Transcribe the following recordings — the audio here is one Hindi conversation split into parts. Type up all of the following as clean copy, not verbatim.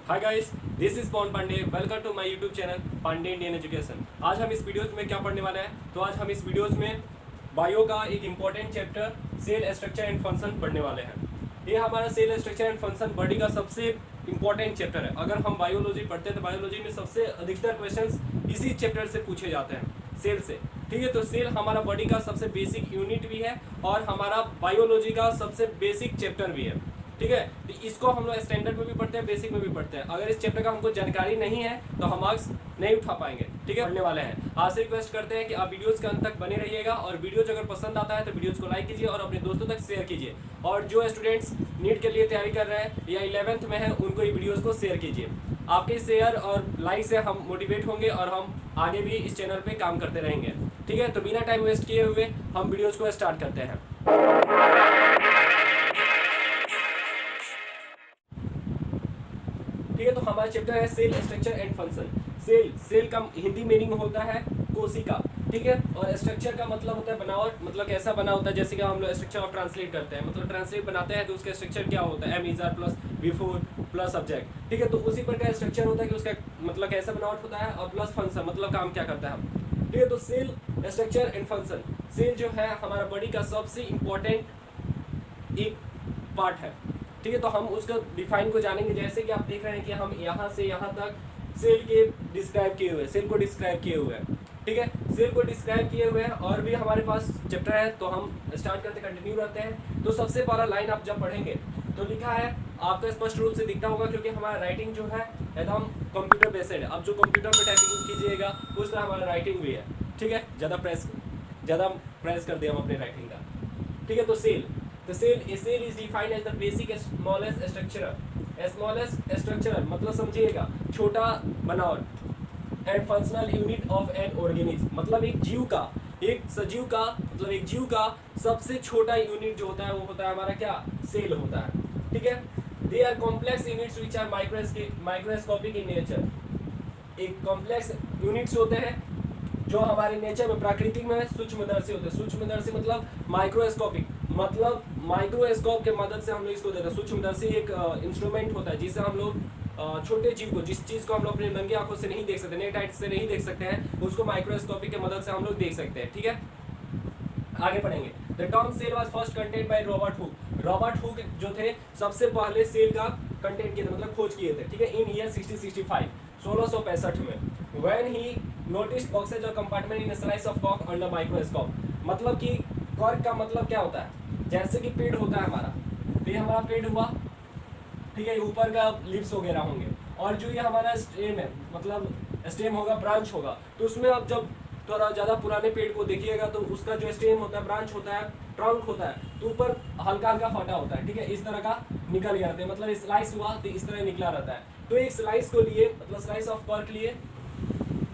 Hi guys, this is Pawan Pandey. Welcome to my YouTube channel Pandey Indian education. आज हम इस वीडियोस में क्या पढ़ने वाले हैं, तो आज हम इस वीडियोस में बायो का एक important chapter cell structure and function पढ़ने वाले हैं। ये हमारा cell structure and function body का सबसे इम्पॉर्टेंट चैप्टर है। अगर हम बायोलॉजी पढ़ते हैं तो बायोलॉजी में सबसे अधिकतर क्वेश्चंस इसी चैप्टर से पूछे जाते हैं, सेल से। ठीक है, तो सेल हमारा बॉडी का सबसे बेसिक यूनिट भी है और हमारा बायोलॉजी का सबसे बेसिक चैप्टर भी है। ठीक है, तो इसको हम लोग स्टैंडर्ड में भी पढ़ते हैं, बेसिक में भी पढ़ते हैं। अगर इस चैप्टर का हमको जानकारी नहीं है तो हम मार्क्स नहीं उठा पाएंगे। ठीक है, पढ़ने वाले हैं। आज से रिक्वेस्ट करते हैं कि आप वीडियोस के अंत तक बने रहिएगा और वीडियोज अगर पसंद आता है तो वीडियोस को लाइक कीजिए और अपने दोस्तों तक शेयर कीजिए। और जो स्टूडेंट्स नीट के लिए तैयारी कर रहे हैं या 11th में है उनको ये वीडियोज़ को शेयर कीजिए। आपके शेयर और लाइक से हम मोटिवेट होंगे और हम आगे भी इस चैनल पर काम करते रहेंगे। ठीक है, तो बिना टाइम वेस्ट किए हुए हम वीडियोज़ को स्टार्ट करते हैं। ठीक है, तो हमारा चैप्टर है cell structure and function. Cell का हिंदी मीनिंग होता है कोशिका। ठीक है, और स्ट्रक्चर का मतलब होता है बनावट, मतलब कैसा बना होता है। जैसे कि हम लोग स्ट्रक्चर ऑफ ट्रांसलेट करते हैं, मतलब ट्रांसलेट बनाते हैं तो उसका स्ट्रक्चर क्या होता है, M is R plus before plus subject. ठीक है, तो उसी प्रकार स्ट्रक्चर होता है कि उसका मतलब कैसा बनावट होता है और प्लस फंक्शन मतलब काम क्या करता है। ठीक है, तो cell structure and function, cell जो है हमारा बॉडी का सबसे इम्पोर्टेंट एक पार्ट है। ठीक है, तो हम उसका डिफाइन को जानेंगे। जैसे कि आप देख रहे हैं कि हम यहाँ से यहाँ तक सेल के डिस्क्राइब किए हुए हैं, सेल को डिस्क्राइब किए हुए हैं। ठीक है, सेल को डिस्क्राइब किए हुए हैं और भी हमारे पास चैप्टर है, तो हम स्टार्ट करते कंटिन्यू रहते हैं। तो सबसे पहला लाइन आप जब पढ़ेंगे तो लिखा है, आपको स्पष्ट रूप से दिखता होगा क्योंकि हमारा राइटिंग जो है एकदम कंप्यूटर बेस्ड है। अब जो कंप्यूटर में टाइपिंग कीजिएगा उस तरह हमारा राइटिंग भी है। ठीक है, ज़्यादा प्रेस कर दिया हम अपने राइटिंग का। ठीक है, तो cell a cell is defined as the basic smallest structure, smallest structure मतलब समझिएगा छोटा बनावट, and functional unit of an organism मतलब एक सजीव का मतलब एक जीव का सबसे छोटा यूनिट जो होता है वो होता है हमारा क्या, सेल होता है। ठीक है, they are complex units which are microscopic in nature। एक कॉम्प्लेक्स यूनिट्स होते हैं जो हमारे नेचर में प्राकृतिक में सूक्ष्मदर्शी होते हैं। सूक्ष्मदर्शी मतलब माइक्रोस्कोपिक, मतलब माइक्रोस्कोप के मदद से हम लोग इसको देखते हैं। सूक्ष्मदर्शी एक इंस्ट्रूमेंट होता है जिससे हम लोग छोटे जीव को, जिस चीज़ को हम लोग अपनी नंगी आंखों से नहीं देख सकते, नेट आइट से नहीं देख सकते हैं, उसको माइक्रोस्कोपिक के मदद से हम लोग देख सकते हैं। ठीक है, आगे पढ़ेंगे। The term cell was first content by Robert Hooke. Robert Hooke जो थे सबसे पहले सेल का कंटेंट किए थे, मतलब खोज किए थे। ठीक है, इन ईयर 1665 में व्हेन ही नोटिस बॉक्सेज और compartment in slice of cork under microscope. मतलब कि कॉर्क का मतलब क्या होता है, जैसे कि पेड़ होता है हमारा, तो ये हमारा पेड़ हुआ। ठीक है, ऊपर का लीव्स वगैरह होंगे और जो ये हमारा स्टेम है, मतलब स्टेम होगा, ब्रांच होगा। तो उसमें आप जब थोड़ा ज़्यादा पुराने पेड़ को देखिएगा तो उसका जो स्टेम होता है, ब्रांच होता है, ट्रंक होता है, तो ऊपर हल्का हल्का फटा होता है। ठीक है, इस तरह का निकल गया रहता है, मतलब स्लाइस हुआ तो इस तरह निकला रहता है। तो एक स्लाइस को लिए, मतलब स्लाइस ऑफ कॉर्क लिए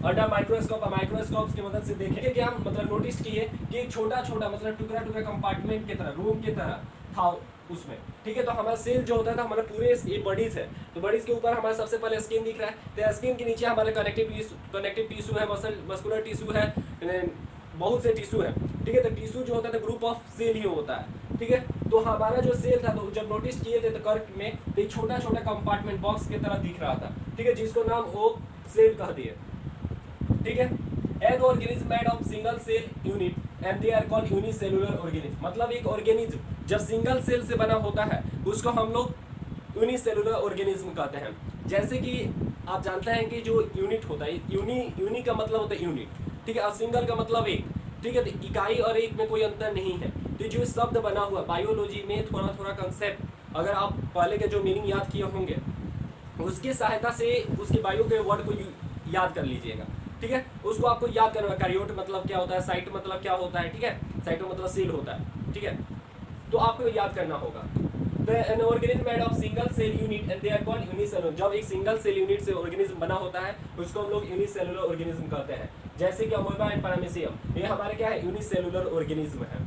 अंडर माइक्रोस्कोप की मदद से देखेंगे कि हम मतलब नोटिस किए कि एक छोटा छोटा मतलब टुकड़ा कंपार्टमेंट की तरह, रूम की तरह था उसमें। ठीक है, तो हमारा सेल जो होता था हमारा पूरे ये बॉडीज है, तो बॉडीज के ऊपर हमारा सबसे पहले स्किन दिख रहा है, तो स्किन के नीचे हमारा कनेक्टिव टिश्यू है, मस्कुलर टिश्यू है, बहुत से टिश्यू है। ठीक है, तो टिश्यू जो होता है ग्रुप ऑफ सेल ही होता है। ठीक है, तो हमारा जो सेल था तो जब नोटिस किए थे तो कर्क में तो छोटा छोटा कंपार्टमेंट बॉक्स की तरह दिख रहा था। ठीक है, जिसको नाम वो सेल कह दिए। ठीक है, an organism made of single cell unit and they are called unicellular organism. मतलब एक ऑर्गेनिज्म जब सिंगल सेल से बना होता है उसको हम लोग यूनिसेलुलर ऑर्गेनिज्म कहते हैं। जैसे कि आप जानते हैं कि जो यूनिट होता है, यूनी का मतलब होता है यूनिट। ठीक है, और सिंगल का मतलब एक। ठीक है, तो इकाई और एक में कोई अंतर नहीं है। तो जो शब्द बना हुआ बायोलॉजी में थोड़ा थोड़ा कंसेप्ट अगर आप पहले के जो मीनिंग याद किए होंगे उसकी सहायता से उसके बायो के वर्ड को याद कर लीजिएगा। ठीक है, उसको आपको याद करना है। कैरियोट मतलब क्या होता है, साइट मतलब क्या होता है। ठीक है, साइटो मतलब सेल होता है। ठीक है, तो आपको याद करना होगा। तो an organism made of single cell unit and they are called unicellular. जब एक सिंगल सेल यूनिट से ऑर्गेनिज्म बना होता है उसको हम लोग यूनिसेलुलर ऑर्गेनिज्म कहते हैं। जैसे कि अमोeba एंड पैरामीशियम, ये हमारे क्या है, यूनिसेलुलर ऑर्गेनिज्म है।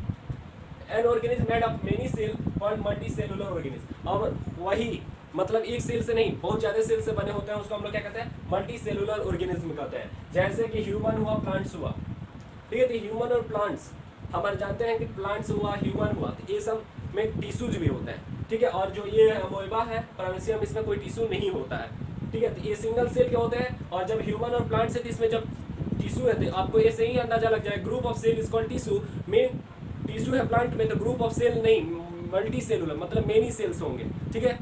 An organism made of many cell called multicellular organism. और वही मतलब एक सेल से नहीं, बहुत ज़्यादा सेल से बने होते हैं, उसको हम लोग क्या कहते हैं, मल्टी सेलुलर ऑर्गेनिज्म कहते हैं। जैसे कि ह्यूमन हुआ, प्लांट्स हुआ। ठीक है, तो ह्यूमन और प्लांट्स हमारे जानते हैं कि प्लांट्स हुआ, ह्यूमन हुआ, तो ये सब में टिश्यूज भी होते हैं। ठीक है, और जो ये अमोeba है, पैरामीशियम, इसमें कोई टिश्यू नहीं होता है। ठीक है। तो ये सिंगल सेल क्या होते हैं, और जब ह्यूमन और प्लांट से इसमें जब टिश्यू है तो आपको ऐसे ही अंदाजा लग जाए, group of cell is called tissue. Main tissue है प्लांट में तो ग्रुप ऑफ सेल नहीं, मल्टी सेलुलर मतलब मेनी सेल्स होंगे, ठीक है।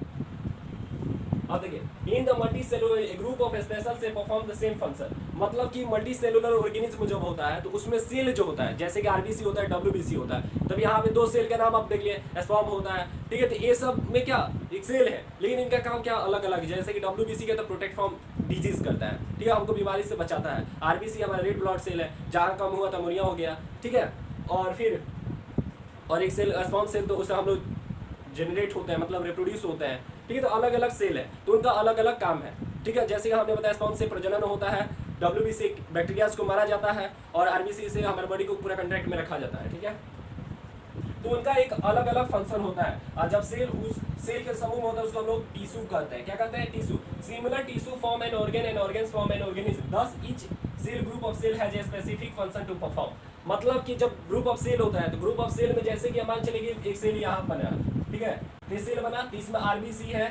अब देखिए in the multicellular group of special cell perform the same function, मतलब कि मल्टी सेलुलर ऑर्गेनिज्म जब होता है तो उसमें सेल जो होता है जैसे कि आरबीसी होता है, डब्ल्यूबीसी होता है, तब यहाँ पे 2 सेल के नाम आप देख लिए, स्पर्म होता है, ठीक है। तो ये सब में क्या एक सेल है, लेकिन इनका काम क्या अलग अलग, जैसे कि डब्ल्यूबीसी का तो प्रोटेक्ट फ्रॉम डिजीज करता है, ठीक है, हमको बीमारी से बचाता है। आरबीसी हमारा रेड ब्लड सेल है, जहाँ कम हुआ तो मुरिया हो गया, ठीक है। और फिर और एक सेल स्पर्म सेल, तो उससे हम लोग जनरेट होते हैं मतलब रिप्रोड्यूस होते हैं, ठीक है। तो अलग अलग सेल है तो उनका अलग अलग काम है, ठीक है। जैसे कि हमने बताया स्पर्म से प्रजनन होता है, डब्ल्यूबीसी बैक्टीरियाज को मारा जाता है, और आरबीसी से हमारे बॉडी को पूरा कंट्रैक्ट में रखा जाता है, ठीक है। तो उनका एक अलग अलग फंक्शन होता है, और जब सेल उस सेल के समूह में होता है उसको हम लोग टिश्यू कहते हैं। क्या कहते हैं? Tissue. Similar tissue form an organ and organs form an organism, thus each cell group of cell has a specific function to perform. मतलब कि जब ग्रुप ऑफ सेल होता है तो ग्रुप ऑफ सेल में जैसे कि मान चलेगी एक सेल यहाँ बना, ठीक है, ये सेल बना, इसमें आरबीसी है,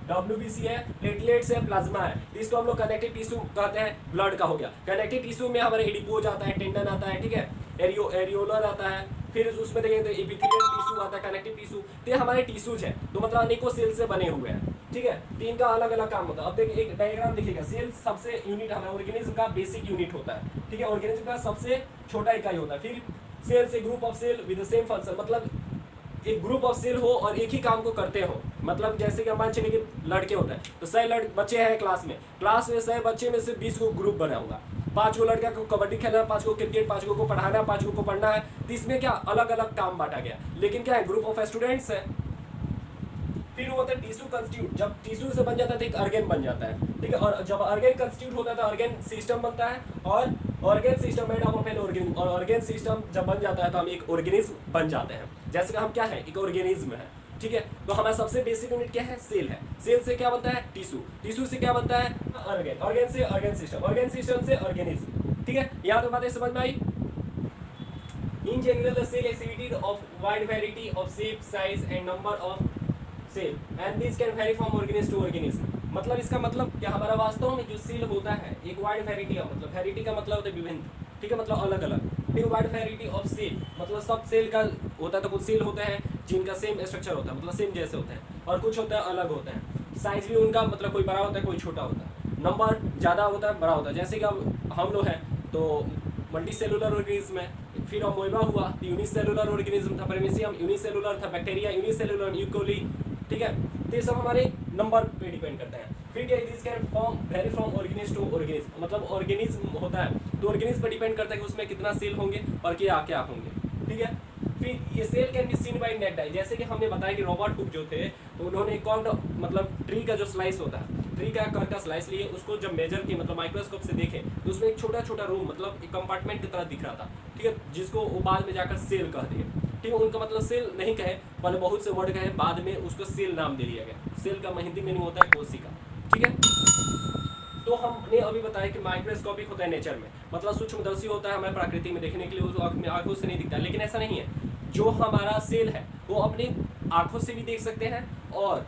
डब्ल्यूबीसी है, प्लेटलेट्स है, प्लाज्मा है, इसको हम लोग कनेक्टिव टिश्यू कहते हैं, ब्लड का हो गया। कनेक्टिव टिश्यू में हमारे एडिपोज आता है, टेंडन आता है, ठीक है, एरियोलर आता है, फिर उसमें देखेंगे तो एपिथेलियल टिश्यू आता है, कनेक्टिव टिश्यू, तो ये हमारे टिश्यूज हैं, तो मतलब अनेकों सेल से बने हुए हैं, ठीक है। तो इनका अलग अलग काम होता है। अब देखिए एक डायग्राम देखिएगा, सेल सबसे यूनिट हमारे ऑर्गेनिज्म का बेसिक यूनिट होता है, ठीक है, ऑर्गेनिज्म का सबसे छोटा इकाई होता है। फिर सेल से group of cell with the same function, मतलब एक ग्रुप ऑफ सेल हो और एक ही काम को करते हो, मतलब जैसे कि मान चलिए कि लड़के होते हैं तो 100 बच्चे हैं क्लास में 100 बच्चे में से 20 को ग्रुप बना होगा, 5 को लड़का को कबड्डी खेलना, 5 को क्रिकेट, 5 को पढ़ाना, 5 को पढ़ना है, तो इसमें क्या अलग अलग काम बांटा गया, लेकिन क्या है ग्रुप ऑफ स्टूडेंट्स है। फिर वो होता है टिश्यू कंस्टिट्यूट, जब टिश्यू से बन जाता है तो एक ऑर्गन बन जाता है, ठीक है, और जब ऑर्गन कंस्टिट्यूट होता है तो ऑर्गन सिस्टम बनता है, और organ system made up of an organism, और ऑर्गन सिस्टम जब बन जाता है तो हम एक ऑर्गेनिज्म बन जाते हैं। जैसे कि हम क्या है, एक ऑर्गेनिज्म है, ठीक है। तो हमारा सबसे बेसिक यूनिट क्या है? सेल है। सेल से क्या बनता है? टिश्यू। टिश्यू से क्या बनता है? ऑर्गन। ऑर्गन से ऑर्गन सिस्टम, ऑर्गन सिस्टम से ऑर्गेनिज्म, ठीक है। यहाँ तो बातें समझ में आई। In general, the cell exhibits of wide variety of shape, size and number of cell, and these can vary from organism to organism. मतलब इसका मतलब क्या, हमारा वास्तव में जो सेल होता है एक वाइड वैरायटी का मतलब, वैरायटी का मतलब होता है विभिन्न, ठीक है, मतलब अलग अलग, ठीक है। वाइड वैरायटी ऑफ सेल मतलब सब सेल का होता है, तो कुछ सेल होते हैं जिनका सेम स्ट्रक्चर होता है मतलब सेम जैसे होते हैं, और कुछ होता है अलग होते हैं। साइज भी उनका मतलब कोई बड़ा होता है कोई छोटा होता है, नंबर ज़्यादा होता है बड़ा होता है। जैसे कि अब हम लोग हैं तो मल्टी सेलुलर ऑर्गेनिज्म है, फिर अमोइबा हुआ तो यूनिसेलुलर ऑर्गेनिज्म था, प्रेमिसियम यूनिसेलुलर था, बैक्टीरिया यूनिसेलुलर, यूकोली, ठीक है। तो ये सब हमारे नंबर पे डिपेंड करता है। फिर क्या, this can form vary from organism to organism, मतलब ऑर्गेनिज्म होता है तो ऑर्गेनिज्म पर डिपेंड करता है कि उसमें कितना सेल होंगे और क्या क्या होंगे, ठीक है। फिर ये cell can be seen by naked eye, जैसे कि हमने बताया कि रॉबर्ट हुक जो थे तो उन्होंने कर्व्ड मतलब ट्री का जो स्लाइस होता है, ट्री का कर्व का स्लाइस लिए उसको जब मेजर किए मतलब माइक्रोस्कोप से देखे तो उसमें एक छोटा छोटा रूम मतलब एक कंपार्टमेंट की तरह दिख रहा था, ठीक है, जिसको वो बाद में जाकर सेल कह दिए, ठीक है। उनका मतलब सेल नहीं कहे, पहले बहुत से वर्ड कहे, बाद में उसको सेल नाम दे दिया गया। सेल का हिंदी मीनिंग होता है कोशिका, ठीक है। तो हमने अभी बताया कि माइक्रोस्कोपिक होता है नेचर में, मतलब सूक्ष्मदर्शी होता है हमारे प्रकृति में देखने के लिए, उस आंखों से नहीं दिखता, लेकिन ऐसा नहीं है। जो हमारा सेल है वो अपनी आंखों से भी देख सकते हैं और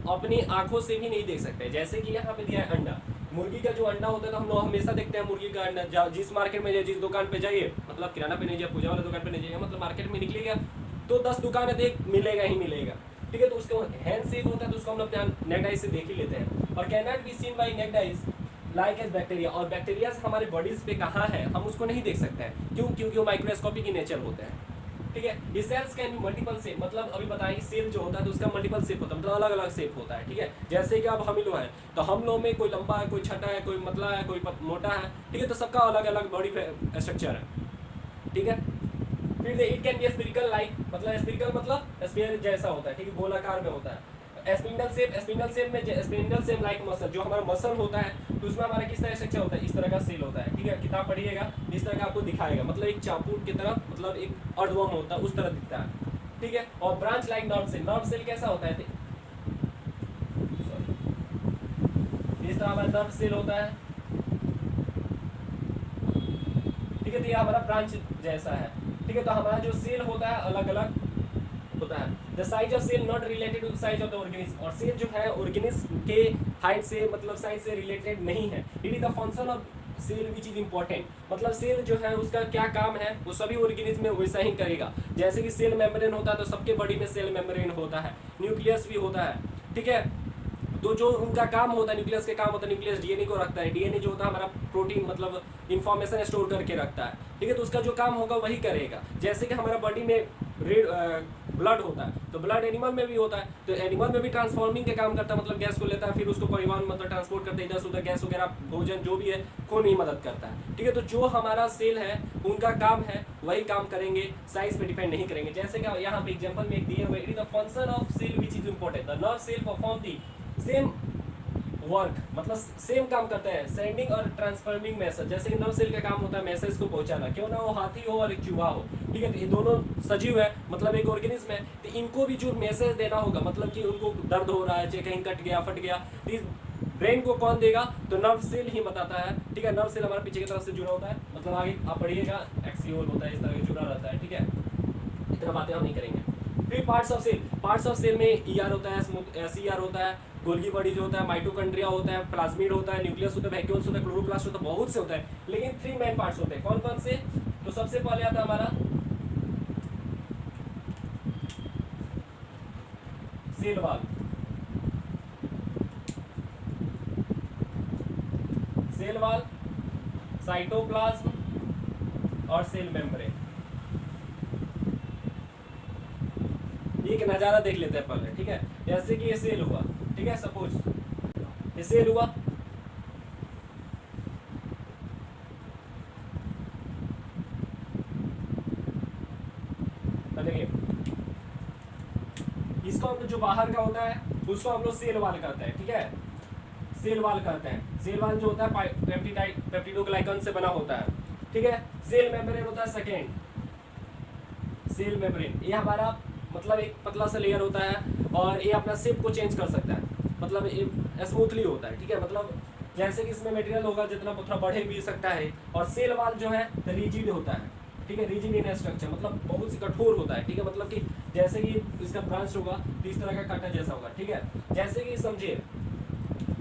अपनी आंखों से भी नहीं देख सकते। जैसे कि यहाँ पे दिया है अंडा, मुर्गी का जो अंडा होता है तो हम लोग हमेशा देखते हैं मुर्गी का अंडा, जिस मार्केट में जाइए, जिस दुकान पे जाइए, मतलब किराना पे नहीं जाइए, पूजा वाले दुकान पे नहीं जाइए, मतलब मार्केट में निकलेगा तो 10 दुकान देख मिलेगा ही मिलेगा, ठीक है। तो उसको हैंड शेक होता है तो उसको हम लोग नेक्ड आई से देख ही लेते हैं, और can not be seen by naked eyes like as bacteria, और बैक्टीरिया हमारे बॉडीज पे कहाँ है हम उसको नहीं देख सकते हैं, क्यों? क्योंकि वो माइक्रोस्कोपिक in नेचर होते हैं, ठीक है। ये cells can be multiple shape, मतलब अभी बताइए सेल जो होता है तो उसका मल्टीपल शेप होता है, मतलब अलग अलग शेप होता है, ठीक है। जैसे कि अब हम ही लोग हैं तो हम लोग में कोई लंबा है, कोई छोटा है, कोई मतला है, कोई मोटा है, ठीक है, तो सबका अलग अलग बॉडी स्ट्रक्चर है, ठीक है। फिर it can be spherical like, मतलब स्फेरिकल मतलब स्फीयर जैसा होता है, ठीक है, गोलाकार में होता है। स्पिंडल शेप में स्पिंडल शेप लाइक मसल, जो हमारा मसल होता है तो उसमें हमारा किस तरह स्ट्रक्चर होता है, इस तरह का सेल होता है, ठीक है। किताब पढ़िएगा इस तरह का आपको दिखाएगा, मतलब एक चापूट की तरह, मतलब एक अर्धवर्म होता है उस तरह दिखता है, ठीक है। और ब्रांच लाइक नर्व सेल कैसा होता है, इस तरह हमारा नर्व सेल होता है, ठीक है। तो ये हमारा ब्रांच जैसा है, ठीक है। तो हमारा जो सेल होता है अलग अलग होता है। The size of cell not related to the size of the organism, और सेल जो है ऑर्गेनिज्म के हाइट से मतलब साइज से रिलेटेड नहीं है। It is the function of cell which is important, मतलब सेल जो है उसका क्या काम है वो सभी ऑर्गेनिज्म में वैसा ही करेगा। जैसे कि सेल मेम्ब्रेन होता है तो सबके बॉडी में सेल मेम्ब्रेन होता है, न्यूक्लियस भी होता है, ठीक है। तो जो उनका काम होता है, न्यूक्लियस के काम होता है, न्यूक्लियस डीएनए को रखता है, डीएनए जो होता है हमारा प्रोटीन मतलब इंफॉर्मेशन स्टोर करके रखता है, ठीक है। तो उसका जो काम होगा वही करेगा। जैसे कि हमारा बॉडी में रेड ब्लड होता है तो ब्लड एनिमल में भी होता है, तो एनिमल में भी ट्रांसफॉर्मिंग का काम करता है, मतलब गैस को लेता है फिर उसको परिवहन मतलब ट्रांसपोर्ट करते हैं इधर से उधर, गैस वगैरह भोजन जो भी है खून ही मदद करता है, ठीक है। तो जो हमारा सेल है उनका काम है वही काम करेंगे, साइज पे डिपेंड नहीं करेंगे। जैसे कि यहाँ पे एग्जाम्पल में एक दिए हुए, it is the function of cell which is important, the nerve cell perform the same work, मतलब सेम काम करता है, सेंडिंग और ट्रांसफॉर्मिंग मैसेज। जैसे कि नर्व सेल का काम होता है मैसेज को पहुंचाना, क्यों ना वो हाथी हो और एक चूहा हो, ठीक है। तो ये दोनों सजीव है मतलब एक ऑर्गेनिज्म है, तो इनको भी जो मैसेज देना होगा, मतलब कि उनको दर्द हो रहा है चाहे कहीं कट गया फट गया, तो ब्रेन को कौन देगा, तो नर्व सेल ही बताता है, ठीक है। नर्व सेल हमारे पीछे की तरफ से जुड़ा होता है, मतलब आगे आप पढ़िएगा एक्सियल होता है, इस तरह जुड़ा रहता है, ठीक है। इतना बातें हम नहीं करेंगे। फिर parts of cell, parts of cell में ईआर होता है, सीआर होता है, गोल्गी बॉडी जो होता है, माइटोकॉन्ड्रिया होता है, प्लाज्मिड होता है, न्यूक्लियस होता है, वैक्यूल्स होता है, क्लोरोप्लास्ट होता है, बहुत से होता है, लेकिन 3 मेन पार्ट्स होते हैं। कौन कौन से, तो सबसे पहले आता है हमारा cell wall, cell wall, cytoplasm और सेल मेम्ब्रेन। एक नजारा देख लेते हैं पहले, ठीक है। जैसे कि ये सेल हुआ, ठीक है, सपोज ये सेल हुआ, देखिए इसको हम जो बाहर का होता है उसको हम लोग सेल वाल कहते हैं, ठीक है, सेल वाल कहते हैं। सेल वाल जो होता है पेप्टिडोग्लाइकन से बना होता है, ठीक है। सेल मेम्ब्रेन होता है सेकेंड, सेल मेम्ब्रेन ये हमारा मतलब एक पतला सा लेयर होता है और ये अपना शेप को चेंज कर सकता है, मतलब ये स्मूथली होता है, ठीक है। मतलब जैसे कि इसमें मटेरियल होगा जितना थोड़ा बढ़े भी सकता है। और सेल वाल जो है रिजिड होता है, ठीक है, रिजिड इन स्ट्रक्चर, मतलब बहुत ही कठोर होता है, ठीक है। मतलब कि जैसे कि इसका ब्रांच होगा तो इस तरह का कांटा जैसा होगा, ठीक है। जैसे कि समझिए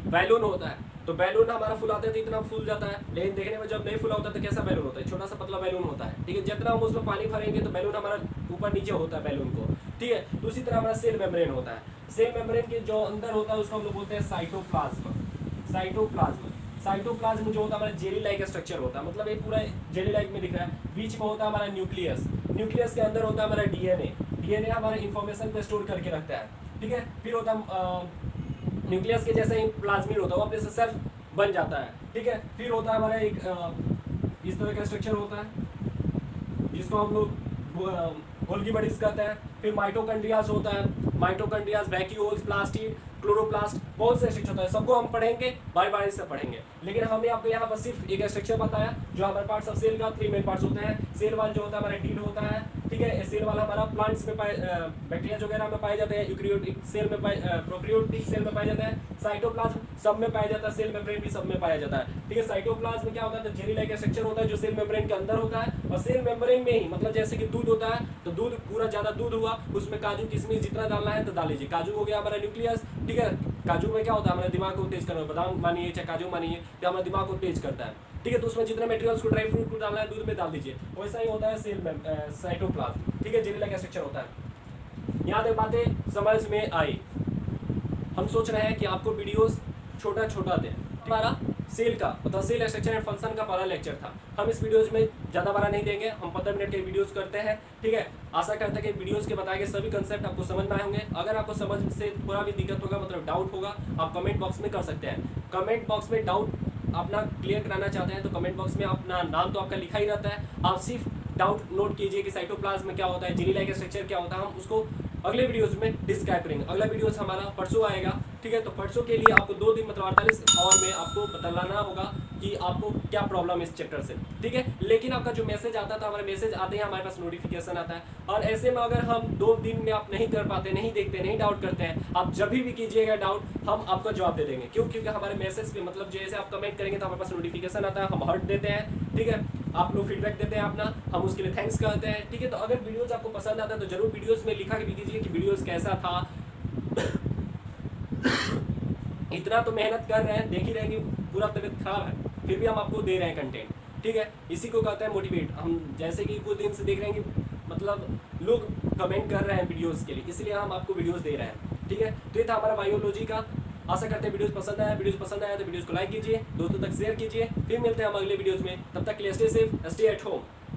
बैलून होता है, तो बैलून हमारा फुलाते हैं तो इतना फूल जाता है, लेकिन देखने में जब नहीं फुला होता तो कैसा बैलून होता है, छोटा सा पतला बैलून होता है, ठीक है। जितना हम उसमें पानी भरेंगे तो बैलून हमारा ऊपर नीचे होता है बैलून को, ठीक है। तो उसी तरह हमारा सेल मेम्ब्रेन होता है। सेल मेम्ब्रेन के जो अंदर होता है उसको हम लोग बोलते हैं साइटोप्लाज्म। साइटोप्लाज्म, साइटोप्लाज्म जो होता है हमारा जेली लाइक स्ट्रक्चर होता है, मतलब ये पूरा जेली लाइक में दिख रहा है। बीच में होता है हमारा न्यूक्लियस, न्यूक्लियस के अंदर होता है हमारा डीएनए, डीएनए हमारा इंफॉर्मेशन को स्टोर करके रखता है, ठीक है। फिर होता है न्यूक्लियस के जैसे ही प्लाज्मिड होता है वो अपने से सेल्फ बन जाता है, ठीक है। फिर होता है हमारा एक इस तरह का स्ट्रक्चर होता है जिसको हम लोग गोल्गी बॉडीज कहते हैं। फिर माइटोकॉन्ड्रियाज होता है, माइटोकॉन्ड्रियाज, वैक्यूल्स, प्लास्टिड, क्लोरोप्लास्ट, बहुत से स्ट्रक्चर होता है, सबको हम पढ़ेंगे बारी बारी से पढ़ेंगे। लेकिन हमने आपको यहाँ पर सिर्फ एक स्ट्रक्चर बताया जो हमारे पार्ट्स ऑफ सेल का 3 मेन पार्ट्स होते हैं। सेल वाल जो होता है हमारा डील होता है, ठीक है। सेल वाला हमारा प्लांट्स में बैक्टीरिया वगैरह में पाए जाते हैं, यूकैरियोटिक सेल में प्रोकैरियोटिक सेल में पाए जाते हैं, साइटोप्लाज्म सब में पाया जाता है, सेल मेम्ब्रेन भी सब में पाया जाता है, ठीक है। साइटोप्लाज्म में क्या होता है, तो जेली लाइक स्ट्रक्चर होता है जो सेल मेम्ब्रेन के अंदर होता है। और सेल मेम्ब्रेन में ही मतलब जैसे कि दूध होता है तो दूध पूरा ज्यादा दूध हुआ उसमें काजू किशमिश जितना डालना है तो डाल लीजिए, काजू हो गया हमारा न्यूक्लियस, ठीक है। काजू में क्या होता है हमारे दिमाग को तेज करना, बादाम मानिए चाहे काजू मानिए, तो हमारे दिमाग को तेज करता है, ठीक है। तो उसमें जितने मटेरियल्स को ड्राई फ्रूट को डालना है दूध में डाल दीजिए, वैसा ही होता है सेल में साइटोप्लाज्म, ठीक है, जेली लाइक स्ट्रक्चर होता है। यहाँ तक बातें समझ में आई। हम सोच रहे हैं कि आपको वीडियोस छोटा छोटा दें। हमारा सेल का मतलब सेल स्ट्रक्चर एंड फंक्शन का पहला लेक्चर था। हम इस वीडियोस में ज़्यादा बड़ा नहीं देंगे, हम 15 मिनट के वीडियोस करते हैं, ठीक है। आशा करते हैं कि वीडियोस के बताए गए सभी कंसेप्ट आपको समझ में आए होंगे। अगर आपको समझ से थोड़ा भी दिक्कत होगा मतलब डाउट होगा, आप कमेंट बॉक्स में कर सकते हैं। कमेंट बॉक्स में डाउट अपना क्लियर कराना चाहते हैं तो कमेंट बॉक्स में अपना नाम तो आपका लिखा ही रहता है, आप सिर्फ डाउट नोट कीजिए कि साइटोप्लाज्म में क्या होता है, जेली लाइक स्ट्रक्चर क्या होता है, हम उसको अगले वीडियोस में डिस्क्राइब करेंगे। अगला वीडियोस हमारा परसों आएगा, ठीक है। तो परसों के लिए आपको 2 दिन मतलब 48 आवर में आपको बतलाना होगा कि आपको क्या प्रॉब्लम है इस चैप्टर से, ठीक है। लेकिन आपका जो मैसेज आता था, हमारे मैसेज आते हैं, हमारे पास नोटिफिकेशन आता है, और ऐसे में अगर हम 2 दिन में आप नहीं कर पाते, नहीं देखते, नहीं डाउट करते हैं, आप जब भी कीजिएगा डाउट हम आपको जवाब दे देंगे। क्यों? क्योंकि हमारे मैसेज पे मतलब जैसे आप कमेंट करेंगे तो हमारे पास नोटिफिकेशन आता है, हम हर्ट देते हैं, ठीक है। आप लोग फीडबैक देते हैं अपना, हम उसके लिए थैंक्स करते हैं, ठीक है। तो अगर वीडियोस आपको पसंद आता है तो जरूर वीडियोस में लिखा भी कीजिए कि वीडियोस कैसा था। इतना तो मेहनत कर रहे हैं, देख ही रहे हैं कि पूरा तबीयत खराब है, फिर भी हम आपको दे रहे हैं कंटेंट, ठीक है। इसी को कहते हैं मोटिवेट। हम जैसे कि कुछ दिन से देख रहे हैं कि मतलब लोग कमेंट कर रहे हैं वीडियोस के लिए, इसलिए हम आपको वीडियोस दे रहे हैं, ठीक है। तो ये था हमारा बायोलॉजी का। आशा करते हैं वीडियोस पसंद आया। वीडियोस पसंद आया तो वीडियोस को लाइक कीजिए, दोस्तों तक शेयर कीजिए। फिर मिलते हैं हम अगले वीडियोस में, तब तक के लिए stay safe, stay at home.